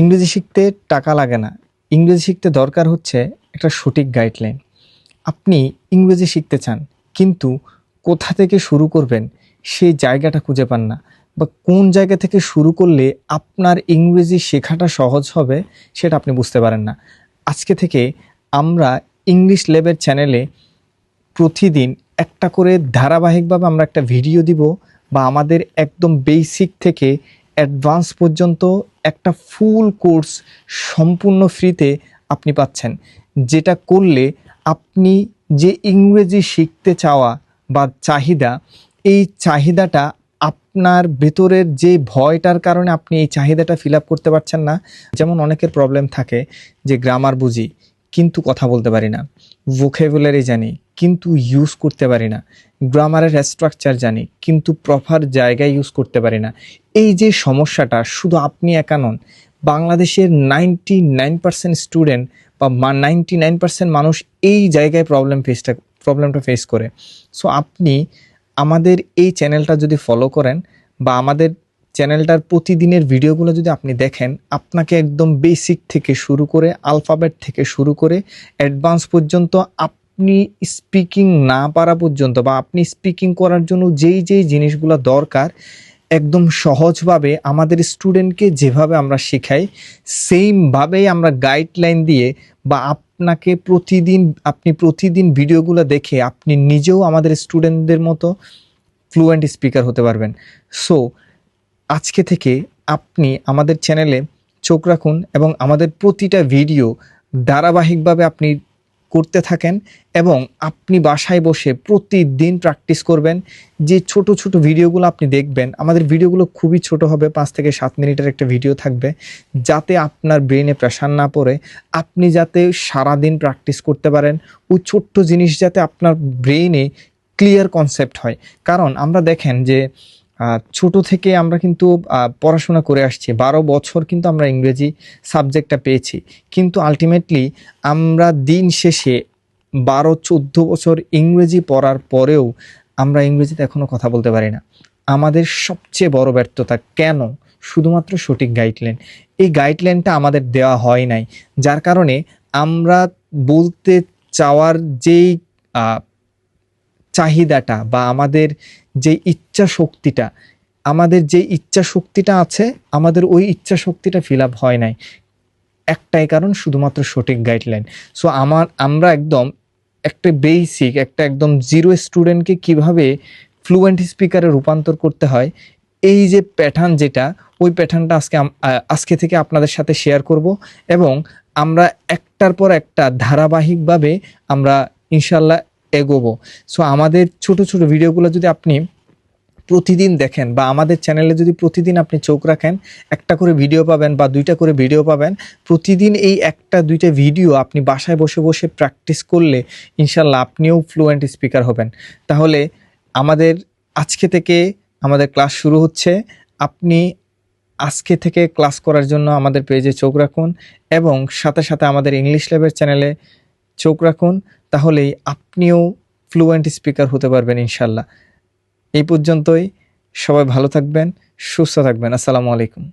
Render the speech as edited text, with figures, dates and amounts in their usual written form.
ইংরেজি শিখতে টাকা লাগে না। ইংরেজি শিখতে দরকার হচ্ছে একটা সঠিক গাইডলাইন। আপনি ইংরেজি শিখতে চান, কিন্তু কোথা থেকে শুরু করবেন সেই জায়গাটা খুঁজে পান না, বা কোন জায়গা থেকে শুরু করলে আপনার ইংরেজি শেখাটা সহজ হবে সেটা আপনি বুঝতে পারেন না। আজকে থেকে আমরা ইংলিশ ল্যাবের চ্যানেলে প্রতিদিন একটা করে ধারাবাহিকভাবে আমরা একটা ভিডিও দিব, বা আমাদের একদম বেসিক থেকে অ্যাডভান্স পর্যন্ত একটা ফুল কোর্স সম্পূর্ণ ফ্রিতে আপনি পাচ্ছেন, যেটা করলে আপনি যে ইংরেজি শিখতে চাওয়া বা চাহিদা, এই চাহিদাটা আপনার ভেতরের যে ভয়টার কারণে আপনি এই চাহিদাটা ফিল আপ করতে পারছেন না। যেমন অনেকের প্রবলেম থাকে যে গ্রামার বুঝি কিন্তু কথা বলতে পারি না, ভোকাবুলারি জানি কিন্তু ইউজ করতে পারি না, গ্রামারের স্ট্রাকচার জানি কিন্তু প্রপার জায়গায় ইউজ করতে পারি না। এই যে সমস্যাটা শুধু আপনি একা নন, বাংলাদেশের 99% স্টুডেন্ট বা 99% মানুষ এই জায়গায় প্রবলেমটা ফেস করে। সো আপনি আমাদের এই চ্যানেলটা যদি ফলো করেন, বা আমাদের চ্যানেলটার প্রতিদিনের ভিডিওগুলো যদি আপনি দেখেন, আপনাকে একদম বেসিক থেকে শুরু করে আলফাবেট থেকে শুরু করে অ্যাডভান্স পর্যন্ত, আপনি স্পিকিং না পারা পর্যন্ত, বা আপনি স্পিকিং করার জন্য যেই যেই জিনিসগুলো দরকার একদম সহজভাবে আমাদের স্টুডেন্টকে যেভাবে আমরা শেখাই সেইমভাবেই আমরা গাইডলাইন দিয়ে, বা আপনি প্রতিদিন ভিডিওগুলো দেখে আপনি নিজেও আমাদের স্টুডেন্টদের মতো ফ্লুয়েন্ট স্পিকার হতে পারবেন। সো আজকে থেকে আপনি আমাদের চ্যানেলে চোখ রাখুন এবং আমাদের প্রতিটা ভিডিও ধারাবাহিকভাবে আপনি করতে থাকেন, এবং আপনি বাসায় বসে প্রতিদিন প্র্যাকটিস করবেন। যে ছোট ছোট ভিডিওগুলো আপনি দেখবেন, আমাদের ভিডিওগুলো খুবই ছোট হবে, 5 থেকে 7 মিনিটের একটা ভিডিও থাকবে, যাতে আপনার ব্রেনে প্রেশার না পড়ে, আপনি যাতে সারাদিন প্র্যাকটিস করতে পারেন, ওই ছোট্ট জিনিস যাতে আপনার ব্রেনে ক্লিয়ার কনসেপ্ট হয়। কারণ আমরা দেখেন যে ছোট থেকে আমরা কিন্তু পড়াশোনা করে আসছি, 12 বছর কিন্তু আমরা ইংরেজি সাবজেক্টটা পেয়েছি, কিন্তু আলটিমেটলি আমরা দিন শেষে 12-14 বছর ইংরেজি পড়ার পরেও আমরা ইংরেজিতে এখনও কথা বলতে পারি না। আমাদের সবচেয়ে বড় ব্যর্থতা কেন? শুধুমাত্র সঠিক গাইডলাইন। এই গাইডলাইনটা আমাদের দেওয়া হয় নাই, যার কারণে আমরা বলতে চাওয়ার যেই চাহিদাটা, বা আমাদের যে ইচ্ছা শক্তিটা আছে, আমাদের ওই ইচ্ছা শক্তিটা ফিল আপ হয় নাই। একটাই কারণ, শুধুমাত্র সঠিক গাইডলাইন। সো আমরা একটা বেসিক, একদম জিরো স্টুডেন্টকে কিভাবে ফ্লুয়েন্ট স্পিকারে রূপান্তর করতে হয়, এই যে প্যাটার্ন, ওই প্যাটার্নটা আজকে থেকে আপনাদের সাথে শেয়ার করব, এবং আমরা একটার পর একটা ধারাবাহিকভাবে আমরা ইনশাল্লাহ এগোবো। সো আমাদের ছোট ছোট ভিডিওগুলো যদি আপনি প্রতিদিন দেখেন, বা আমাদের চ্যানেলে যদি প্রতিদিন আপনি চোখ রাখেন, একটা করে ভিডিও পাবেন বা 2টা করে ভিডিও পাবেন প্রতিদিন। এই 1-2টা ভিডিও আপনি বাসায় বসে বসে প্র্যাকটিস করলে ইনশাল্লাহ আপনিও ফ্লুয়েন্ট স্পিকার হবেন। তাহলে আজকে থেকে আমাদের ক্লাস শুরু হচ্ছে। আপনি আজকে থেকে ক্লাস করার জন্য আমাদের পেজে চোখ রাখুন, এবং সাথে সাথে আমাদের ইংলিশ ল্যাবের চ্যানেলে চোখ রাখুন। তাহলেই আপনিও ফ্লুয়েন্ট স্পিকার হতে পারবেন ইনশাল্লাহ। এই পর্যন্তই। সবাই ভালো থাকবেন, সুস্থ থাকবেন। আসসালামু আলাইকুম।